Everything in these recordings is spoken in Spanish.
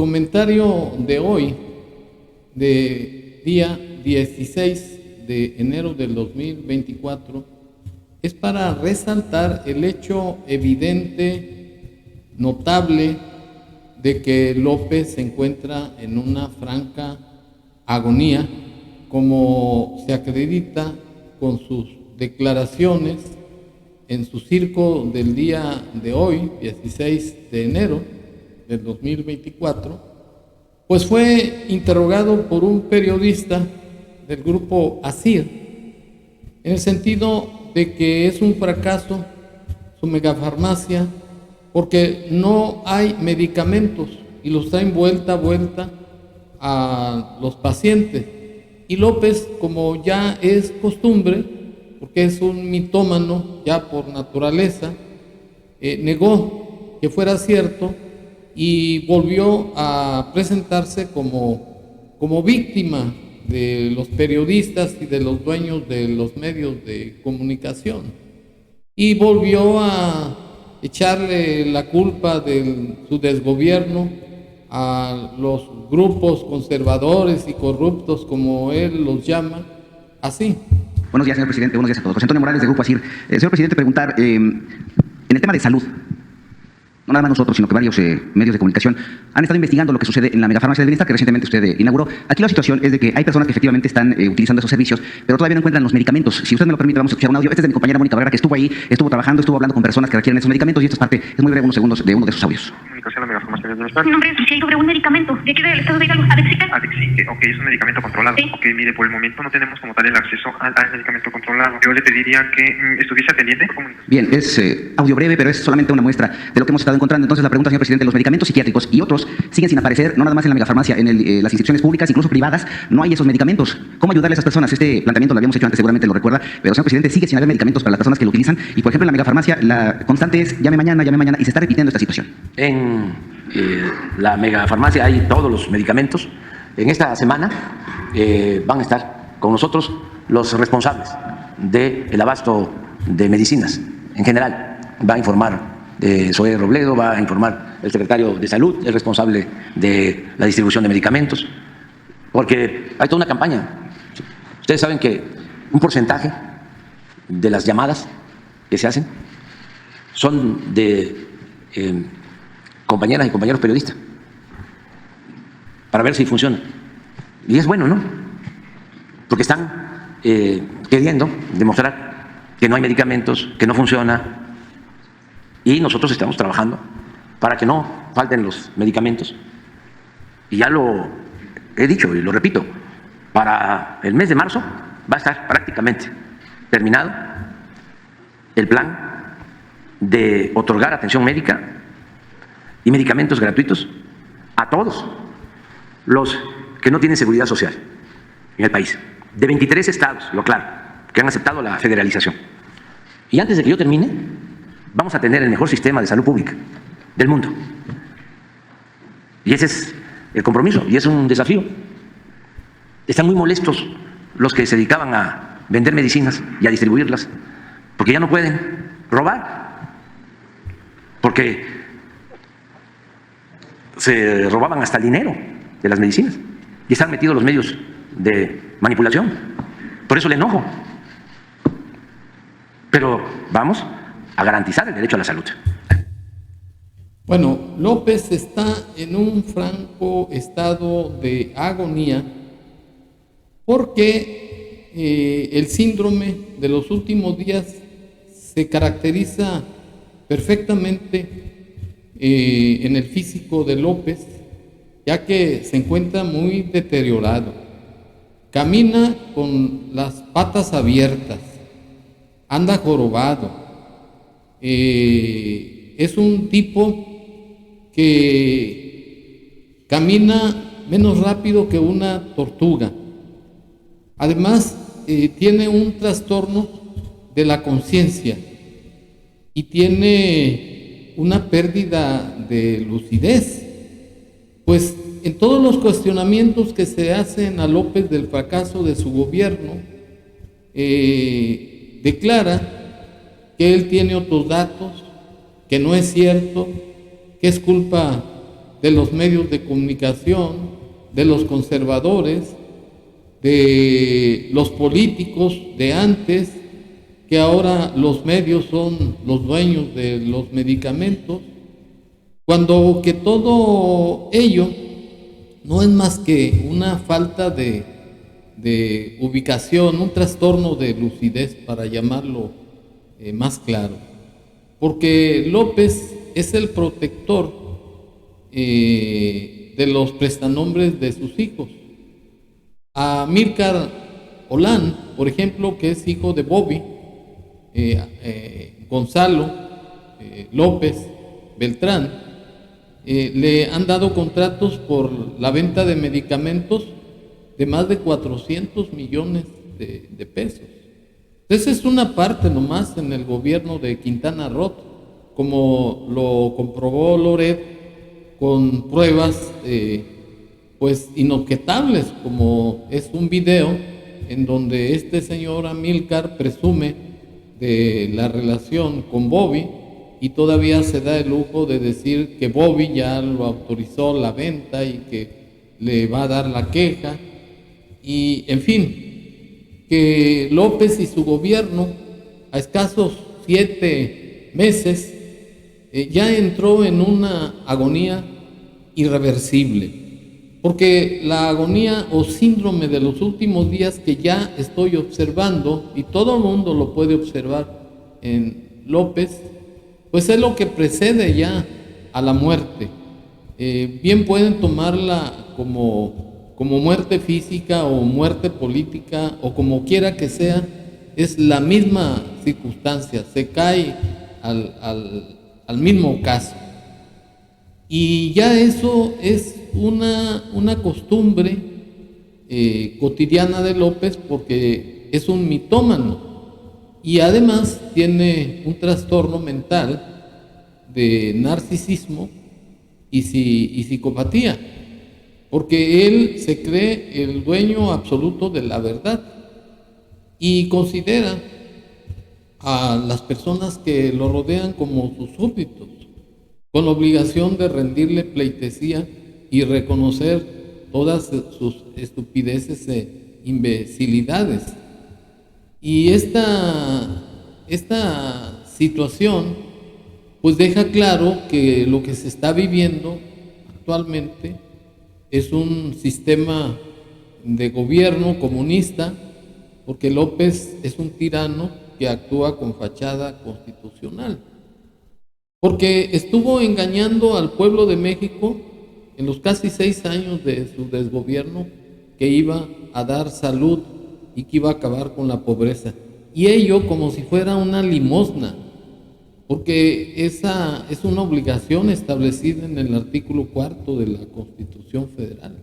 comentario de hoy, de día 16 de enero del 2024, es para resaltar el hecho evidente, notable, de que López se encuentra en una franca agonía, como se acredita con sus declaraciones en su circo del día de hoy, 16 de enero del 2024, pues fue interrogado por un periodista del grupo ASIR, en el sentido de que es un fracaso su megafarmacia porque no hay medicamentos y los traen vuelta a vuelta a los pacientes. Y López, como ya es costumbre, porque es un mitómano ya por naturaleza, negó que fuera cierto y volvió a presentarse como víctima de los periodistas y de los dueños de los medios de comunicación. Y volvió a echarle la culpa de su desgobierno a los grupos conservadores y corruptos, como él los llama, así. Buenos días, señor presidente. Buenos días a todos. José Antonio Morales, de Grupo ASIR. Señor presidente, preguntar, en el tema de salud, no nada más nosotros, sino que varios medios de comunicación han estado investigando lo que sucede en la megafarmacia del bienestar que recientemente usted inauguró. Aquí la situación es de que hay personas que efectivamente están utilizando esos servicios, pero todavía no encuentran los medicamentos. Si usted me lo permite, vamos a escuchar un audio. Este es de mi compañera Mónica Barrera, que estuvo ahí, estuvo trabajando, estuvo hablando con personas que requieren esos medicamentos, y esta es parte, es muy breve, unos segundos de uno de esos audios. Comunicación a la megafarmacia del bienestar. Mi nombre es Michelle, sobre un medicamento. ¿De qué del estado de salud? ¿Adexica? Adexique, ok, es un medicamento controlado. Sí. Ok, mire, por el momento no tenemos como tal el acceso al medicamento controlado. Yo le pediría que estuviese atendiente. Bien, es audio breve, pero es solamente una muestra de lo que hemos estado encontrando. Entonces, la pregunta, señor presidente, los medicamentos psiquiátricos y otros siguen sin aparecer, no nada más en la megafarmacia, en las instituciones públicas, incluso privadas, no hay esos medicamentos. ¿Cómo ayudarle a esas personas? Este planteamiento lo habíamos hecho antes, seguramente lo recuerda, pero, señor presidente, sigue sin haber medicamentos para las personas que lo utilizan. Y, por ejemplo, en la megafarmacia, la constante es llame mañana, y se está repitiendo esta situación. En la megafarmacia hay todos los medicamentos. En esta semana van a estar con nosotros los responsables del abasto de medicinas. En general, va a informar Zoé Robledo, va a informar el secretario de Salud, el responsable de la distribución de medicamentos, porque hay toda una campaña. Ustedes saben que un porcentaje de las llamadas que se hacen son de compañeras y compañeros periodistas para ver si funciona. Y es bueno, ¿no? Porque están queriendo demostrar que no hay medicamentos, que no funciona, y nosotros estamos trabajando para que no falten los medicamentos. Y ya lo he dicho y lo repito, para el mes de marzo va a estar prácticamente terminado el plan de otorgar atención médica y medicamentos gratuitos a todos los que no tienen seguridad social en el país, de 23 estados, lo claro, que han aceptado la federalización. Y antes de que yo termine, vamos a tener el mejor sistema de salud pública del mundo. Y ese es el compromiso, y es un desafío. Están muy molestos los que se dedicaban a vender medicinas y a distribuirlas, porque ya no pueden robar, porque se robaban hasta el dinero de las medicinas y están metidos los medios de manipulación. Por eso el enojo. Pero vamos a garantizar el derecho a la salud. Bueno, López está en un franco estado de agonía porque el síndrome de los últimos días se caracteriza perfectamente en el físico de López, ya que se encuentra muy deteriorado. Camina con las patas abiertas, anda jorobado. Es un tipo que camina menos rápido que una tortuga. Además, tiene un trastorno de la conciencia y tiene una pérdida de lucidez. Pues en todos los cuestionamientos que se hacen a López del fracaso de su gobierno, declara que él tiene otros datos, que no es cierto, que es culpa de los medios de comunicación, de los conservadores, de los políticos de antes, que ahora los medios son los dueños de los medicamentos, cuando que todo ello no es más que una falta de ubicación, un trastorno de lucidez, para llamarlo más claro, porque López es el protector de los prestanombres de sus hijos. A Amílcar Olán, por ejemplo, que es hijo de Bobby, Gonzalo López Beltrán, le han dado contratos por la venta de medicamentos de más de 400 millones de pesos. Esa es una parte nomás en el gobierno de Quintana Roo, como lo comprobó Loret con pruebas pues inobjetables, como es un video en donde este señor Amílcar presume de la relación con Bobby y todavía se da el lujo de decir que Bobby ya lo autorizó la venta y que le va a dar la queja, y en fin, que López y su gobierno a escasos 7 meses ya entró en una agonía irreversible, porque la agonía o síndrome de los últimos días que ya estoy observando, y todo el mundo lo puede observar en López, pues es lo que precede ya a la muerte. Bien pueden tomarla como muerte física o muerte política o como quiera que sea, es la misma circunstancia, se cae al mismo caso. Y ya eso es una costumbre cotidiana de López, porque es un mitómano y además tiene un trastorno mental de narcisismo y psicopatía, porque él se cree el dueño absoluto de la verdad y considera a las personas que lo rodean como sus súbditos, con obligación de rendirle pleitesía y reconocer todas sus estupideces e imbecilidades. Y esta situación pues deja claro que lo que se está viviendo actualmente es un sistema de gobierno comunista, porque López es un tirano que actúa con fachada constitucional, porque estuvo engañando al pueblo de México en los casi 6 años de su desgobierno, que iba a dar salud y que iba a acabar con la pobreza, y ello como si fuera una limosna, porque esa es una obligación establecida en el artículo 4 de la Constitución Federal.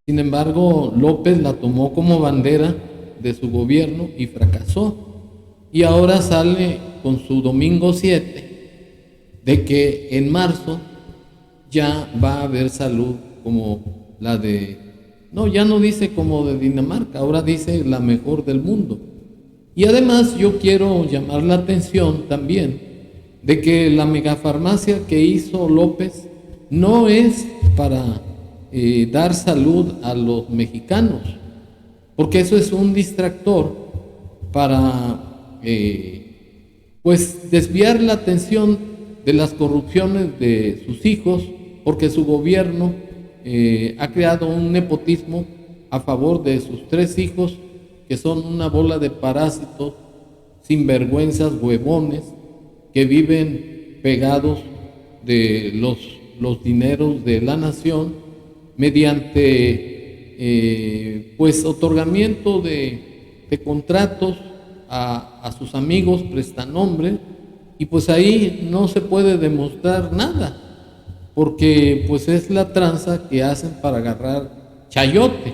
Sin embargo, López la tomó como bandera de su gobierno y fracasó, y ahora sale con su domingo 7 de que en marzo ya va a haber salud como la de, no, ya no dice como de Dinamarca, ahora dice la mejor del mundo. Y además yo quiero llamar la atención también de que la megafarmacia que hizo López no es para dar salud a los mexicanos, porque eso es un distractor para pues desviar la atención de las corrupciones de sus hijos, porque su gobierno ha creado un nepotismo a favor de sus 3 hijos, que son una bola de parásitos, sinvergüenzas, huevones, que viven pegados de los dineros de la nación mediante pues otorgamiento de contratos a sus amigos prestanombres, y pues ahí no se puede demostrar nada, porque pues es la tranza que hacen para agarrar chayote,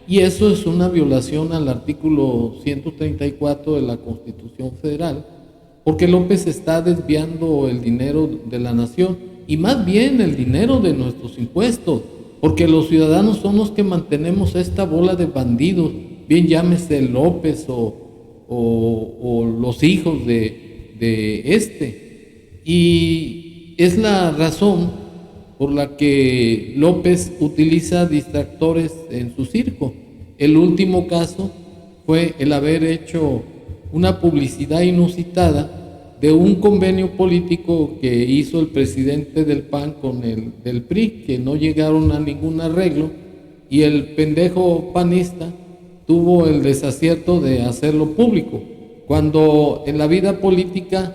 y eso es una violación al artículo 134 de la Constitución Federal, porque López está desviando el dinero de la nación, y más bien el dinero de nuestros impuestos, porque los ciudadanos son los que mantenemos esta bola de bandidos, bien llámese López o los hijos de este. Y es la razón por la que López utiliza distractores en su circo. El último caso fue el haber hecho una publicidad inusitada de un convenio político que hizo el presidente del PAN con el del PRI, que no llegaron a ningún arreglo, y el pendejo panista tuvo el desacierto de hacerlo público, cuando en la vida política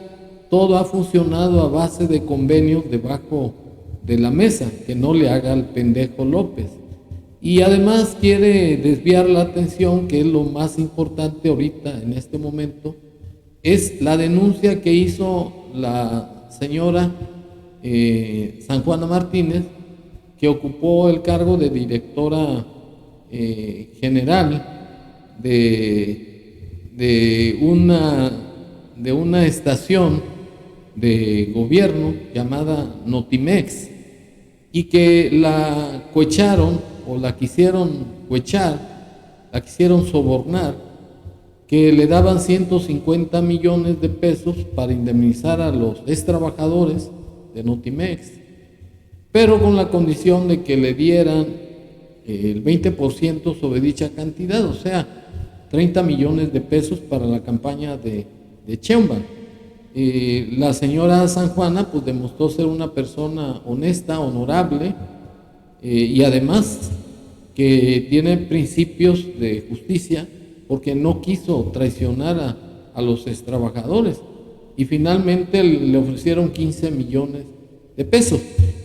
todo ha funcionado a base de convenios debajo de la mesa, que no le haga al pendejo López. Y además quiere desviar la atención, que es lo más importante ahorita en este momento, es la denuncia que hizo la señora San Juana Martínez, que ocupó el cargo de directora general de una estación de gobierno llamada Notimex, y que la cohecharon o la quisieron cohechar, la quisieron sobornar, que le daban 150 millones de pesos para indemnizar a los ex trabajadores de Notimex, pero con la condición de que le dieran el 20% sobre dicha cantidad, o sea, 30 millones de pesos para la campaña de Sheinbaum. La señora San Juana pues demostró ser una persona honesta, honorable, y además que tiene principios de justicia, porque no quiso traicionar a los extrabajadores, y finalmente le ofrecieron 15 millones de pesos.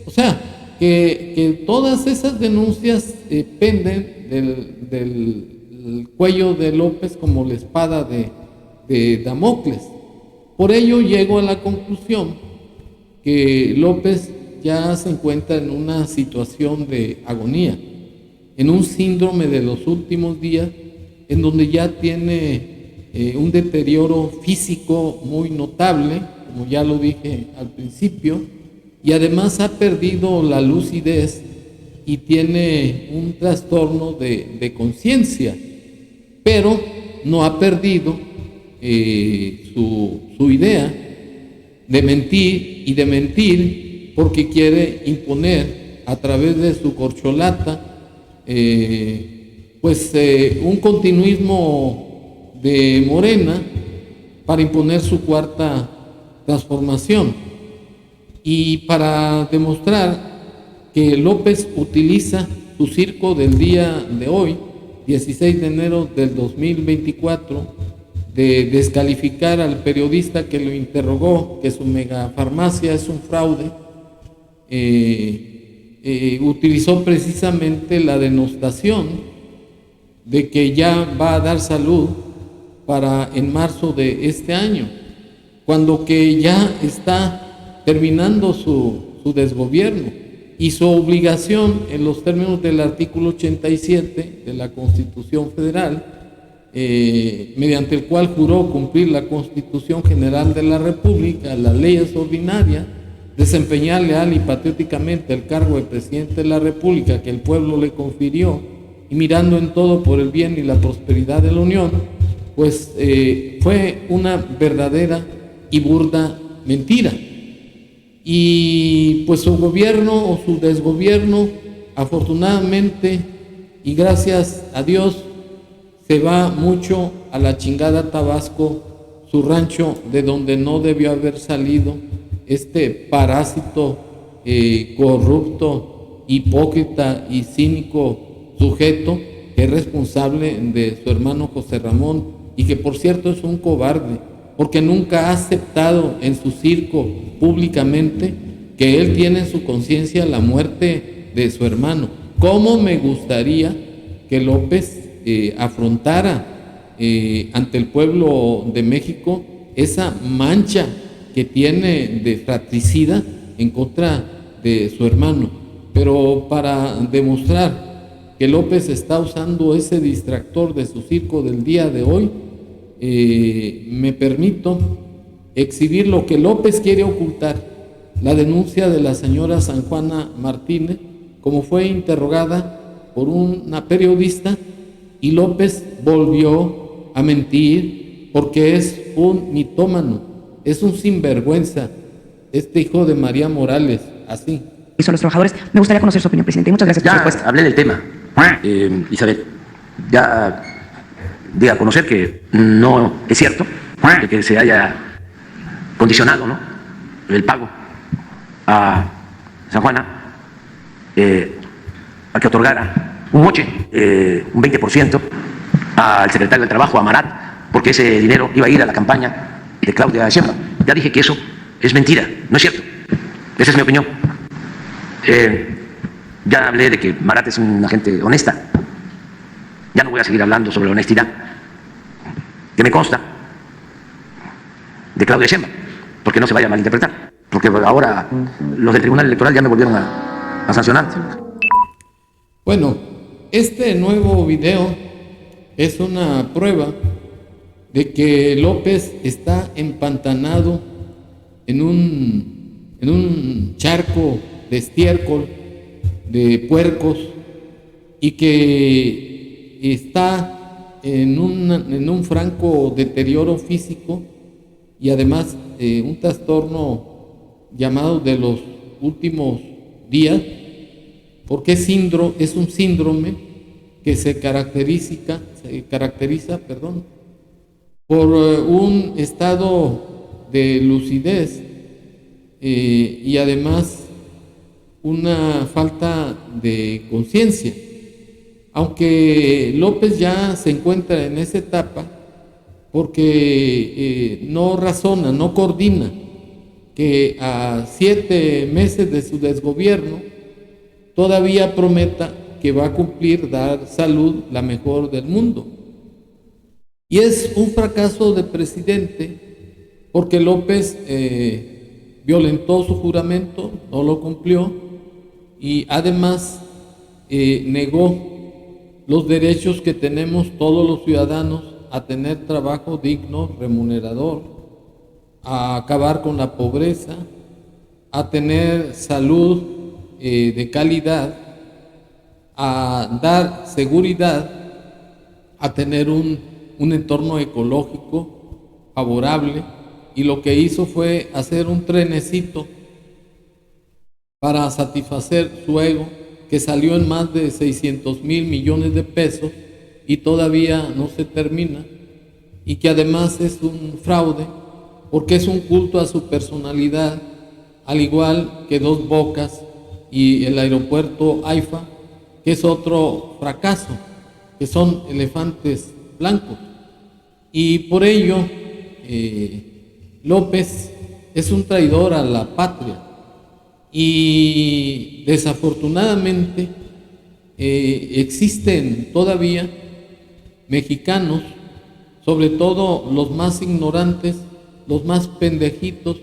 O sea, que todas esas denuncias penden del cuello de López como la espada de Damocles. Por ello llego a la conclusión que López ya se encuentra en una situación de agonía, en un síndrome de los últimos días, en donde ya tiene un deterioro físico muy notable, como ya lo dije al principio, y además ha perdido la lucidez y tiene un trastorno de conciencia, pero no ha perdido su idea de mentir porque quiere imponer a través de su corcholata un continuismo de Morena para imponer su cuarta transformación. Y para demostrar que López utiliza su circo del día de hoy, 16 de enero del 2024, de descalificar al periodista que lo interrogó, que su megafarmacia es un fraude, utilizó precisamente la denostación de que ya va a dar salud para en marzo de este año, cuando que ya está terminando su desgobierno y su obligación en los términos del artículo 87 de la Constitución Federal, mediante el cual juró cumplir la Constitución General de la República, las leyes ordinarias, desempeñar leal y patrióticamente el cargo de presidente de la República que el pueblo le confirió, y mirando en todo por el bien y la prosperidad de la Unión, pues fue una verdadera y burda mentira. Y pues su gobierno o su desgobierno, afortunadamente y gracias a Dios, se va mucho a la chingada Tabasco, su rancho de donde no debió haber salido este parásito corrupto, hipócrita y cínico sujeto que es responsable de su hermano José Ramón, y que por cierto es un cobarde, porque nunca ha aceptado en su circo públicamente que él tiene en su conciencia la muerte de su hermano. ¿Cómo me gustaría que López afrontara ante el pueblo de México esa mancha que tiene de fratricida en contra de su hermano? Pero para demostrar que López está usando ese distractor de su circo del día de hoy, me permito exhibir lo que López quiere ocultar: la denuncia de la señora San Juana Martínez, como fue interrogada por una periodista, y López volvió a mentir porque es un mitómano, es un sinvergüenza, este hijo de María Morales, así, a los trabajadores. Me gustaría conocer su opinión, presidente. Muchas gracias por su Ya respuesta. hablé del tema, Isabel. Ya di a conocer que no es cierto de que se haya condicionado, ¿no?, el pago a San Juana a que otorgara un moche, un 20% al secretario del Trabajo, a Marat, porque ese dinero iba a ir a la campaña de Claudia Sheinbaum. Ya dije que eso es mentira, no es cierto. Esa es mi opinión. Ya hablé de que Marat es una gente honesta. Ya no voy a seguir hablando sobre la honestidad que me consta de Claudia Sheinbaum, porque no se vaya a malinterpretar, porque ahora los del Tribunal Electoral ya me volvieron a sancionar. Bueno, este nuevo video es una prueba de que López está empantanado en un charco de estiércol, de puercos, y que está en un franco deterioro físico y además un trastorno llamado de los últimos días, porque es un síndrome que se caracteriza por un estado de lucidez y además una falta de conciencia. Aunque López ya se encuentra en esa etapa porque no razona, no coordina, que a 7 meses de su desgobierno todavía prometa que va a cumplir, dar salud la mejor del mundo. Y es un fracaso de presidente porque López violentó su juramento, no lo cumplió y además negó los derechos que tenemos todos los ciudadanos a tener trabajo digno, remunerador, a acabar con la pobreza, a tener salud de calidad, a dar seguridad, a tener un entorno ecológico favorable, y lo que hizo fue hacer un trenecito para satisfacer su ego, que salió en más de 600,000 millones de pesos y todavía no se termina, y que además es un fraude porque es un culto a su personalidad, al igual que Dos Bocas y el aeropuerto AIFA, que es otro fracaso, que son elefantes blancos. Y por ello López es un traidor a la patria y desafortunadamente existen todavía mexicanos, sobre todo los más ignorantes, los más pendejitos,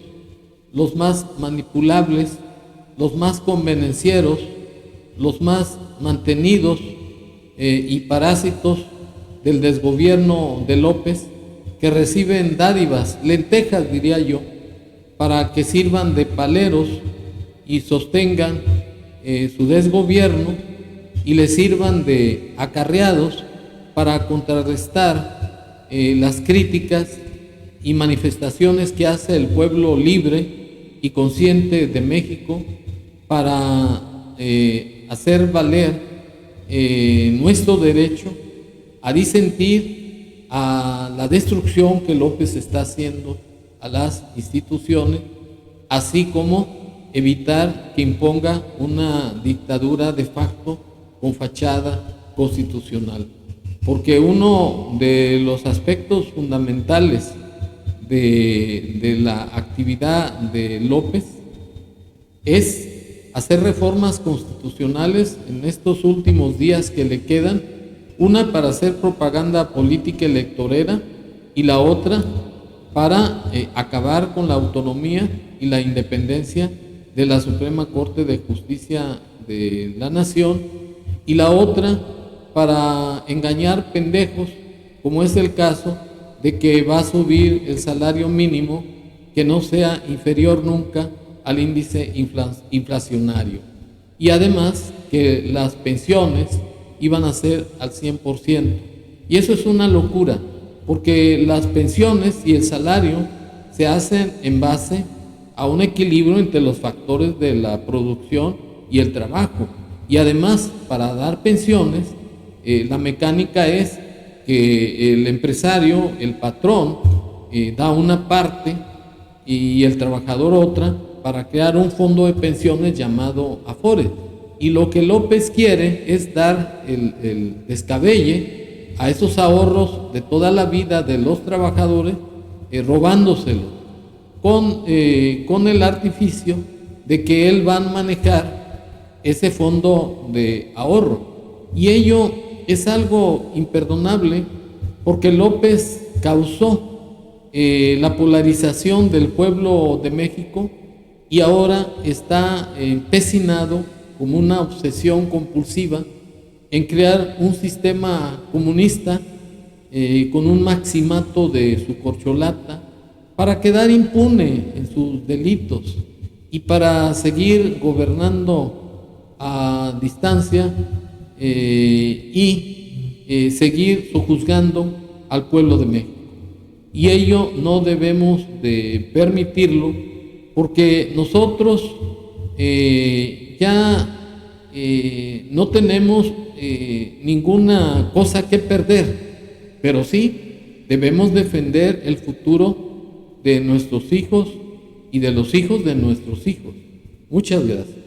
los más manipulables, los más convenencieros, los más mantenidos y parásitos del desgobierno de López, que reciben dádivas, lentejas diría yo, para que sirvan de paleros y sostengan su desgobierno y les sirvan de acarreados para contrarrestar las críticas y manifestaciones que hace el pueblo libre y consciente de México para hacer valer nuestro derecho a disentir a la destrucción que López está haciendo a las instituciones, así como evitar que imponga una dictadura de facto con fachada constitucional. Porque uno de los aspectos fundamentales de la actividad de López es hacer reformas constitucionales en estos últimos días que le quedan, una para hacer propaganda política electorera y la otra para acabar con la autonomía y la independencia de la Suprema Corte de Justicia de la Nación, y la otra para engañar pendejos, como es el caso de que va a subir el salario mínimo que no sea inferior nunca al índice inflacionario, y además que las pensiones iban a ser al 100%, y eso es una locura, porque las pensiones y el salario se hacen en base a un equilibrio entre los factores de la producción y el trabajo. Y además, para dar pensiones, la mecánica es que el empresario, el patrón, da una parte y el trabajador otra para crear un fondo de pensiones llamado Afore. Y lo que López quiere es dar el descabelle a esos ahorros de toda la vida de los trabajadores, robándoselos, con el artificio de que él va a manejar ese fondo de ahorro. Y ello es algo imperdonable porque López causó la polarización del pueblo de México y ahora está empecinado como una obsesión compulsiva en crear un sistema comunista con un maximato de su corcholata para quedar impune en sus delitos y para seguir gobernando a distancia y seguir sojuzgando al pueblo de México. Y ello no debemos de permitirlo porque nosotros ya no tenemos ninguna cosa que perder, pero sí debemos defender el futuro de nuestros hijos y de los hijos de nuestros hijos. Muchas gracias.